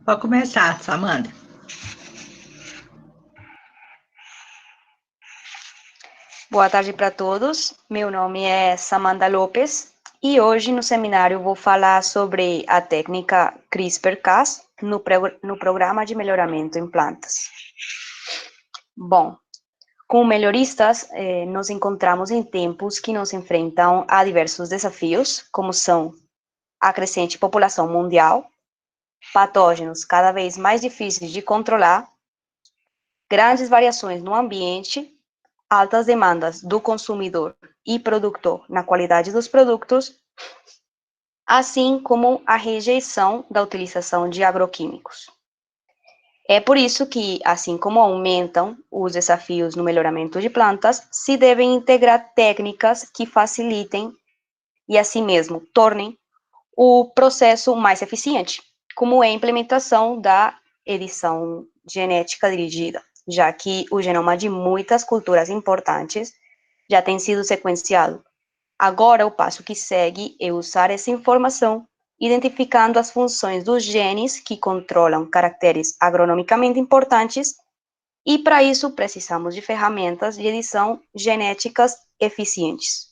Pode começar, Samanta. Boa tarde para todos. Meu nome é Samantha Lopes e hoje no seminário vou falar sobre a técnica CRISPR-Cas no programa de melhoramento em plantas. Bom, como melhoristas, nos encontramos em tempos que nos enfrentam a diversos desafios, como são a crescente população mundial, patógenos cada vez mais difíceis de controlar, grandes variações no ambiente, altas demandas do consumidor e produtor na qualidade dos produtos, assim como a rejeição da utilização de agroquímicos. É por isso que, assim como aumentam os desafios no melhoramento de plantas, se devem integrar técnicas que facilitem e, assim mesmo, tornem o processo mais eficiente, como é a implementação da edição genética dirigida, já que o genoma de muitas culturas importantes já tem sido sequenciado. Agora, o passo que segue é usar essa informação, identificando as funções dos genes que controlam caracteres agronomicamente importantes, e para isso precisamos de ferramentas de edição genéticas eficientes.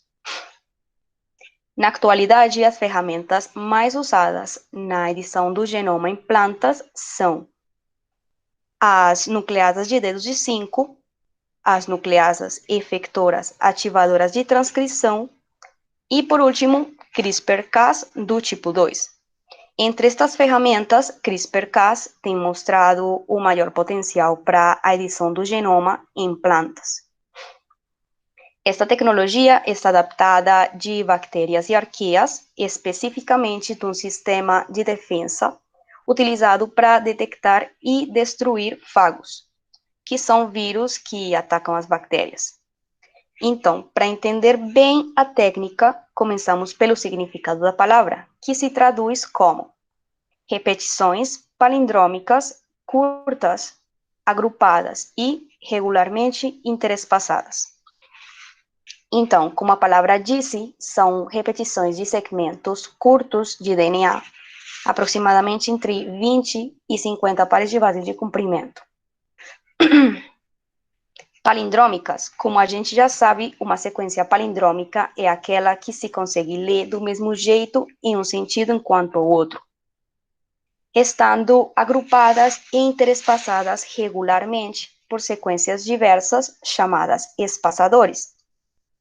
Na atualidade, as ferramentas mais usadas na edição do genoma em plantas são as nucleasas de dedos de 5, as nucleasas efectoras ativadoras de transcrição e, por último, CRISPR-Cas do tipo 2. Entre estas ferramentas, CRISPR-Cas tem mostrado o maior potencial para a edição do genoma em plantas. Esta tecnologia está adaptada de bactérias e arqueias, especificamente de um sistema de defesa utilizado para detectar e destruir fagos, que são vírus que atacam as bactérias. Então, para entender bem a técnica, começamos pelo significado da palavra, que se traduz como repetições palindrômicas curtas, agrupadas e regularmente interespaçadas. Então, como a palavra disse, são repetições de segmentos curtos de DNA, aproximadamente entre 20 e 50 pares de base de comprimento. Palindrômicas, como a gente já sabe, uma sequência palindrômica é aquela que se consegue ler do mesmo jeito em um sentido enquanto o outro, estando agrupadas e interespaçadas regularmente por sequências diversas chamadas espaçadores,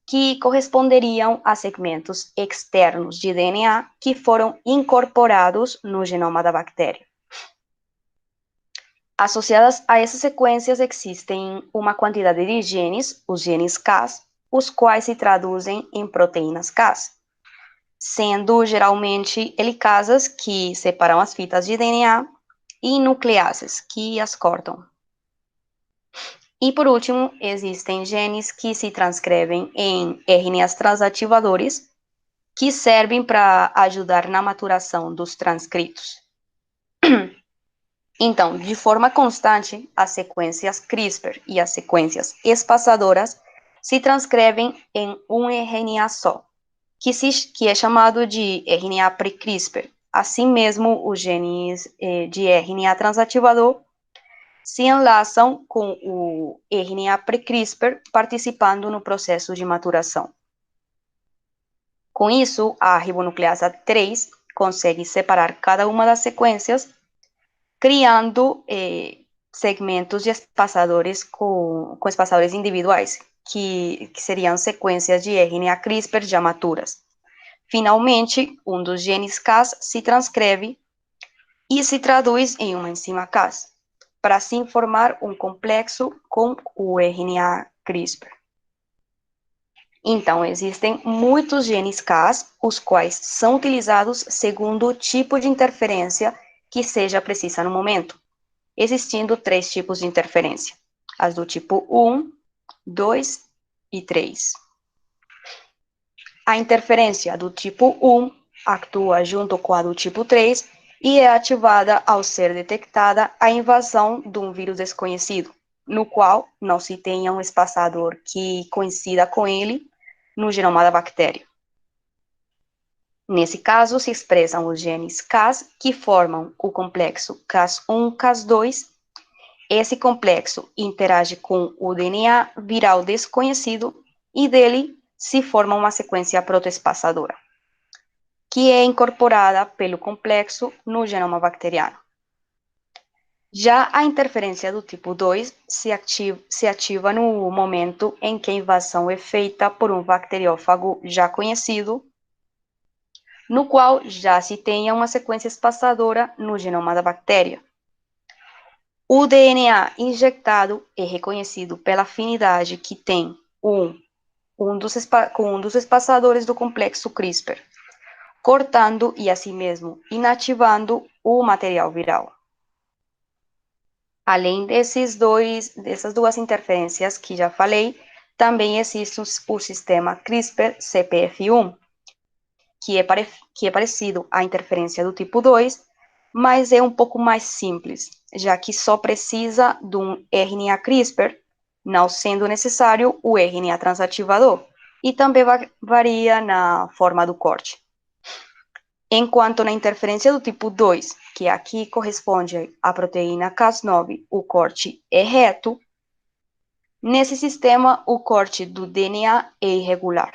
que corresponderiam a segmentos externos de DNA que foram incorporados no genoma da bactéria. Associadas a essas sequências existem uma quantidade de genes, os genes Cas, os quais se traduzem em proteínas Cas, sendo geralmente helicasas, que separam as fitas de DNA, e nucleases, que as cortam. E, por último, existem genes que se transcrevem em RNAs transativadores, que servem para ajudar na maturação dos transcritos. Então, de forma constante, as sequências CRISPR e as sequências espaçadoras se transcrevem em um RNA só, que é chamado de RNA pre-CRISPR. Assim mesmo, os genes de RNA transativador se enlaçam com o RNA pre-CRISPR, participando no processo de maturação. Com isso, a ribonucleasa 3 consegue separar cada uma das sequências, criando segmentos de espaçadores com espaçadores individuais, que seriam sequências de RNA CRISPR já maturas. Finalmente, um dos genes Cas se transcreve e se traduz em uma enzima Cas, para assim formar um complexo com o RNA CRISPR. Então, existem muitos genes Cas, os quais são utilizados segundo o tipo de interferência que seja precisa no momento, existindo 3 tipos de interferência, as do tipo 1, 2 e 3. A interferência do tipo 1 atua junto com a do tipo 3 e é ativada ao ser detectada a invasão de um vírus desconhecido, no qual não se tenha um espaçador que coincida com ele no genoma da bactéria. Nesse caso, se expressam os genes Cas, que formam o complexo Cas1, Cas2. Esse complexo interage com o DNA viral desconhecido e dele se forma uma sequência protoespaçadora, que é incorporada pelo complexo no genoma bacteriano. Já a interferência do tipo 2 se ativa no momento em que a invasão é feita por um bacteriófago já conhecido, no qual já se tenha uma sequência espaçadora no genoma da bactéria. O DNA injetado é reconhecido pela afinidade que tem com um dos espaçadores do complexo CRISPR, cortando e assim mesmo inativando o material viral. Além dessas duas interferências que já falei, também existe o sistema CRISPR-CPF1, que é parecido à interferência do tipo 2, mas é um pouco mais simples, já que só precisa de um RNA CRISPR, não sendo necessário o RNA transativador, e também varia na forma do corte. Enquanto na interferência do tipo 2, que aqui corresponde à proteína Cas9, o corte é reto, nesse sistema o corte do DNA é irregular.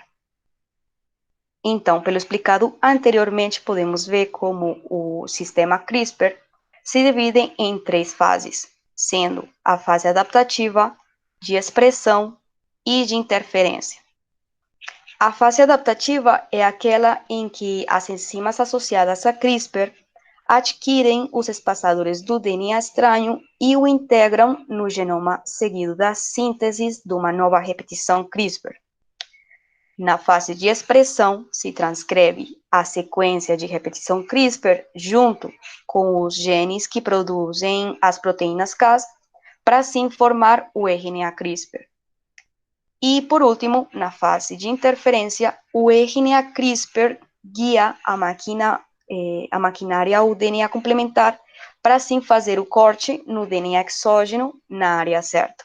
Então, pelo explicado anteriormente, podemos ver como o sistema CRISPR se divide em 3 fases, sendo a fase adaptativa, de expressão e de interferência. A fase adaptativa é aquela em que as enzimas associadas a CRISPR adquirem os espaçadores do DNA estranho e o integram no genoma, seguido da síntese de uma nova repetição CRISPR. Na fase de expressão, se transcreve a sequência de repetição CRISPR junto com os genes que produzem as proteínas Cas para assim formar o RNA CRISPR. E, por último, na fase de interferência, o RNA CRISPR guia a maquinária ou DNA complementar para assim fazer o corte no DNA exógeno na área certa.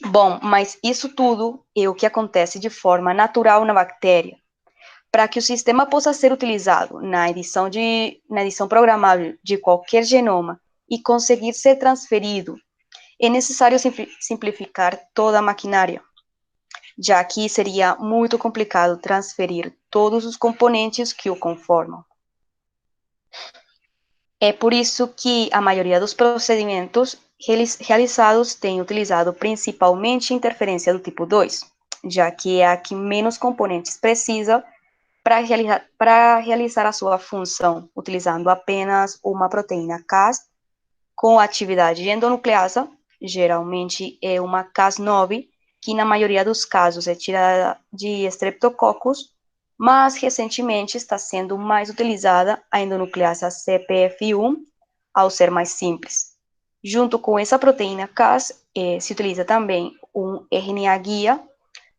Bom, mas isso tudo é o que acontece de forma natural na bactéria. Para que o sistema possa ser utilizado na edição programável de qualquer genoma e conseguir ser transferido, é necessário simplificar toda a maquinária, já que seria muito complicado transferir todos os componentes que o conformam. É por isso que a maioria dos procedimentos realizados tem utilizado principalmente interferência do tipo 2, já que é a que menos componentes precisa para realizar a sua função, utilizando apenas uma proteína Cas com atividade endonucleasa, geralmente é uma Cas9, que na maioria dos casos é tirada de Streptococcus, mas recentemente está sendo mais utilizada a endonucleasa CPF1, ao ser mais simples. Junto com essa proteína Cas, se utiliza também um RNA guia,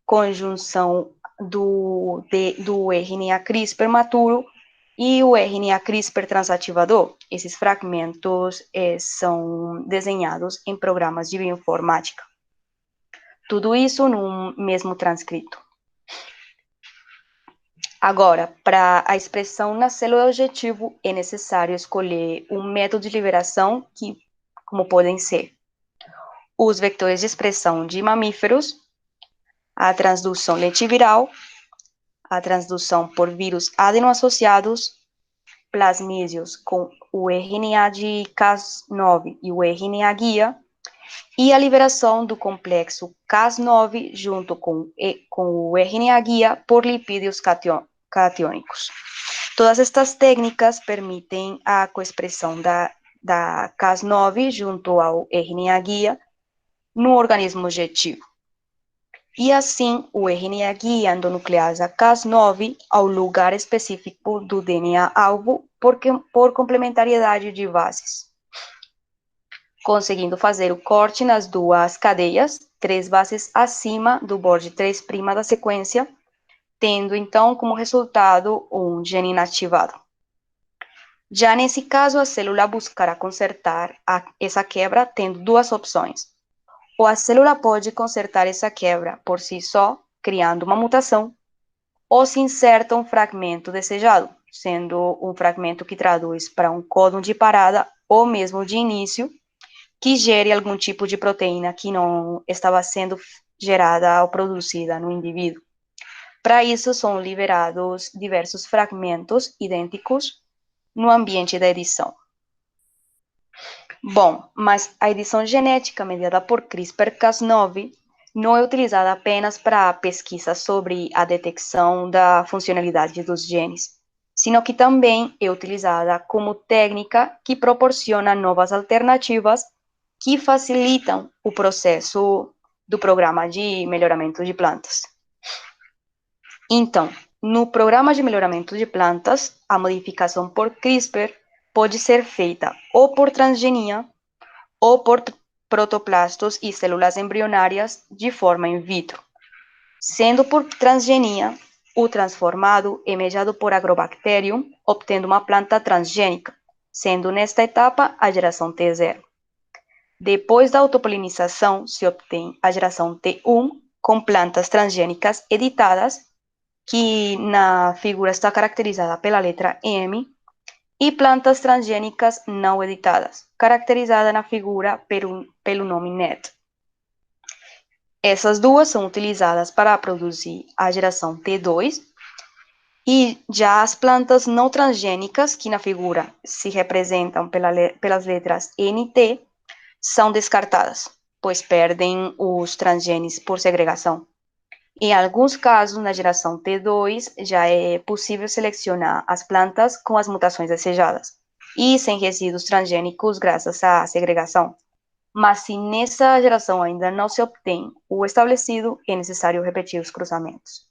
conjunção do RNA CRISPR maturo e o RNA CRISPR transativador. Esses fragmentos são desenhados em programas de bioinformática. Tudo isso num mesmo transcrito. Agora, para a expressão na célula objetivo, é necessário escolher um método de liberação que, como podem ser, os vetores de expressão de mamíferos, a transdução lentiviral, a transdução por vírus adenoassociados, plasmídeos com o RNA de Cas9 e o RNA guia, e a liberação do complexo Cas9 junto com o RNA guia por lipídios catiônicos. Todas estas técnicas permitem a coexpressão da Cas9 junto ao RNA guia no organismo objetivo. E assim, o RNA guia endonucleasa Cas9 ao lugar específico do DNA-alvo por complementariedade de bases, conseguindo fazer o corte nas duas cadeias, 3 bases acima do borde 3' da sequência, tendo então como resultado um gene inativado. Já nesse caso, a célula buscará consertar essa quebra tendo 2 opções. Ou a célula pode consertar essa quebra por si só, criando uma mutação, ou se inserta um fragmento desejado, sendo um fragmento que traduz para um códon de parada ou mesmo de início, que gere algum tipo de proteína que não estava sendo gerada ou produzida no indivíduo. Para isso, são liberados diversos fragmentos idênticos no ambiente da edição. Bom, mas a edição genética mediada por CRISPR-Cas9 não é utilizada apenas para pesquisa sobre a detecção da funcionalidade dos genes, sino que também é utilizada como técnica que proporciona novas alternativas que facilitam o processo do programa de melhoramento de plantas. Então, no programa de melhoramento de plantas, a modificação por CRISPR pode ser feita ou por transgenia ou por protoplastos e células embrionárias de forma in vitro. Sendo por transgenia, o transformado é mediado por Agrobacterium, obtendo uma planta transgênica, sendo nesta etapa a geração T0. Depois da autopolinização, se obtém a geração T1 com plantas transgênicas editadas, que na figura está caracterizada pela letra M, e plantas transgênicas não editadas, caracterizada na figura pelo nome NET. Essas duas são utilizadas para produzir a geração T2, e já as plantas não transgênicas, que na figura se representam pelas letras NT, são descartadas, pois perdem os transgenes por segregação. Em alguns casos, na geração T2, já é possível selecionar as plantas com as mutações desejadas e sem resíduos transgênicos graças à segregação. Mas se nessa geração ainda não se obtém o estabelecido, é necessário repetir os cruzamentos.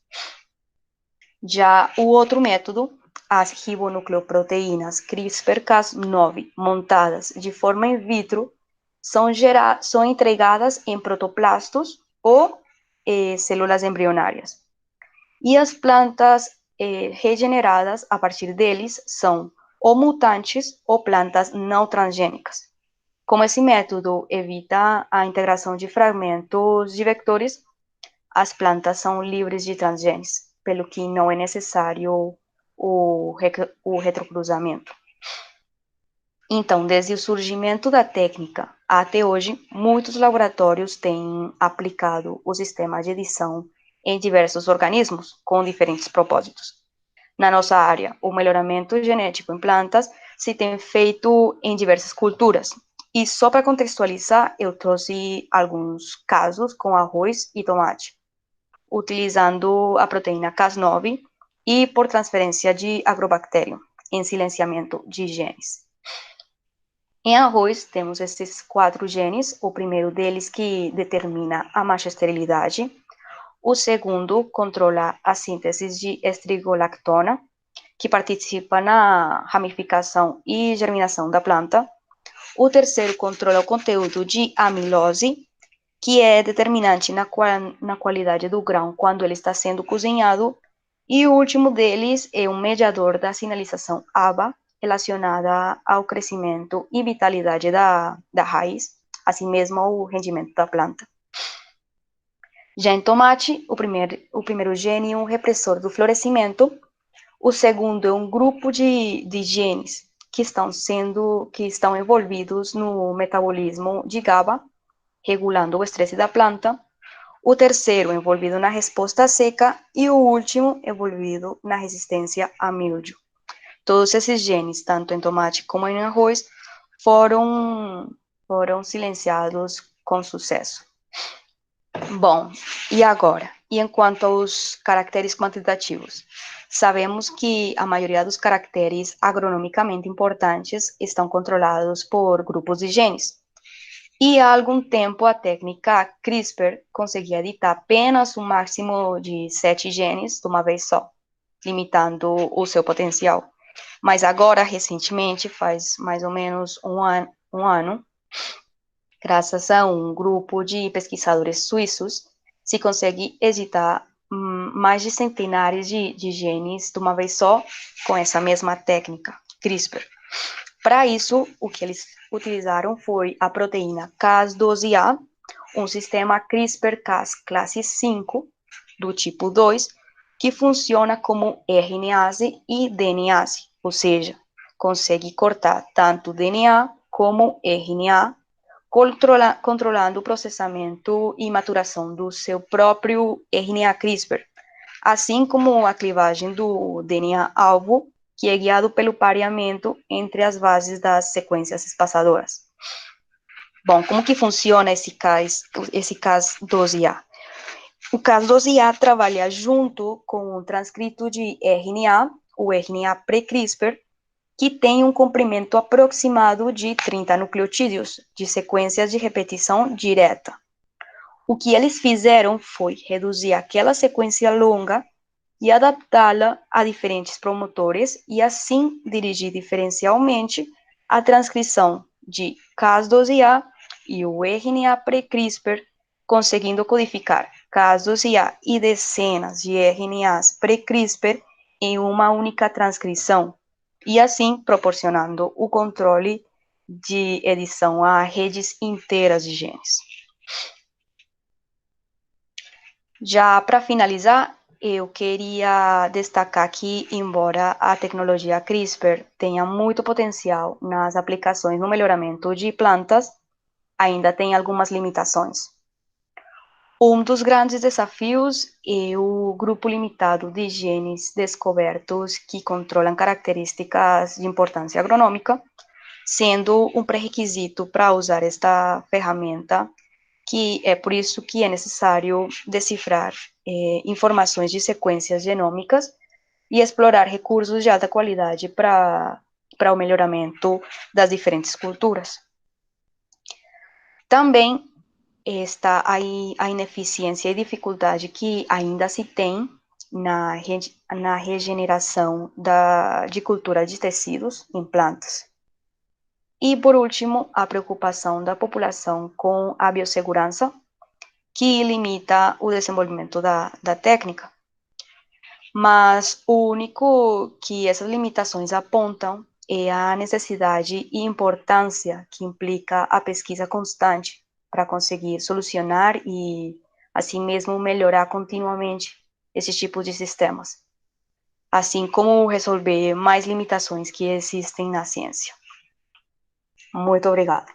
Já o outro método, as ribonucleoproteínas CRISPR-Cas9 montadas de forma in vitro, são entregadas em protoplastos ou células embrionárias. E as plantas regeneradas a partir deles são ou mutantes ou plantas não transgênicas. Como esse método evita a integração de fragmentos de vectores, as plantas são livres de transgenes, pelo que não é necessário o retrocruzamento. Então, desde o surgimento da técnica até hoje, muitos laboratórios têm aplicado o sistema de edição em diversos organismos com diferentes propósitos. Na nossa área, o melhoramento genético em plantas se tem feito em diversas culturas. E só para contextualizar, eu trouxe alguns casos com arroz e tomate, utilizando a proteína Cas9 e por transferência de Agrobacterium em silenciamento de genes. Em arroz, temos esses 4 genes, o primeiro deles que determina a macho-esterilidade, o segundo controla a síntese de estrigolactona, que participa na ramificação e germinação da planta, o terceiro controla o conteúdo de amilose, que é determinante na qualidade do grão quando ele está sendo cozinhado, e o último deles é um mediador da sinalização ABA, relacionada ao crescimento e vitalidade da raiz, assim mesmo ao rendimento da planta. Já em tomate, o primeiro gene é um repressor do florescimento, o segundo é um grupo de genes que estão envolvidos no metabolismo de GABA, regulando o estresse da planta, o terceiro envolvido na resposta seca e o último envolvido na resistência a mildio. Todos esses genes, tanto em tomate como em arroz, foram silenciados com sucesso. Bom, e agora? E em quanto aos caracteres quantitativos? Sabemos que a maioria dos caracteres agronomicamente importantes estão controlados por grupos de genes. E há algum tempo a técnica CRISPR conseguia editar apenas um máximo de 7 genes de uma vez só, limitando o seu potencial. Mas agora, recentemente, faz mais ou menos um ano, graças a um grupo de pesquisadores suíços, se consegue editar mais de centenares de genes de uma vez só com essa mesma técnica, CRISPR. Para isso, o que eles utilizaram foi a proteína Cas12a, um sistema CRISPR-Cas classe 5, do tipo 2, que funciona como RNase e DNase, ou seja, consegue cortar tanto DNA como RNA, controlando o processamento e maturação do seu próprio RNA CRISPR, assim como a clivagem do DNA-alvo, que é guiado pelo pareamento entre as bases das sequências espaçadoras. Bom, como que funciona esse Cas12a? O Cas12a trabalha junto com o transcrito de RNA, o RNA pré-CRISPR, que tem um comprimento aproximado de 30 nucleotídeos, de sequências de repetição direta. O que eles fizeram foi reduzir aquela sequência longa e adaptá-la a diferentes promotores e assim dirigir diferencialmente a transcrição de Cas12a e o RNA pré-CRISPR, conseguindo codificar Cas12a e dezenas de RNAs pré-CRISPR em uma única transcrição, e assim proporcionando o controle de edição a redes inteiras de genes. Já para finalizar, eu queria destacar que, embora a tecnologia CRISPR tenha muito potencial nas aplicações no melhoramento de plantas, ainda tem algumas limitações. Um dos grandes desafios é o grupo limitado de genes descobertos que controlam características de importância agronômica, sendo um pré-requisito para usar esta ferramenta, que é por isso que é necessário decifrar informações de sequências genômicas e explorar recursos de alta qualidade para o melhoramento das diferentes culturas. Também está aí a ineficiência e dificuldade que ainda se tem na regeneração de cultura de tecidos em plantas. E, por último, a preocupação da população com a biossegurança, que limita o desenvolvimento da técnica. Mas o único que essas limitações apontam é a necessidade e importância que implica a pesquisa constante para conseguir solucionar e, assim mesmo, melhorar continuamente esses tipos de sistemas, assim como resolver mais limitações que existem na ciência. Muito obrigada.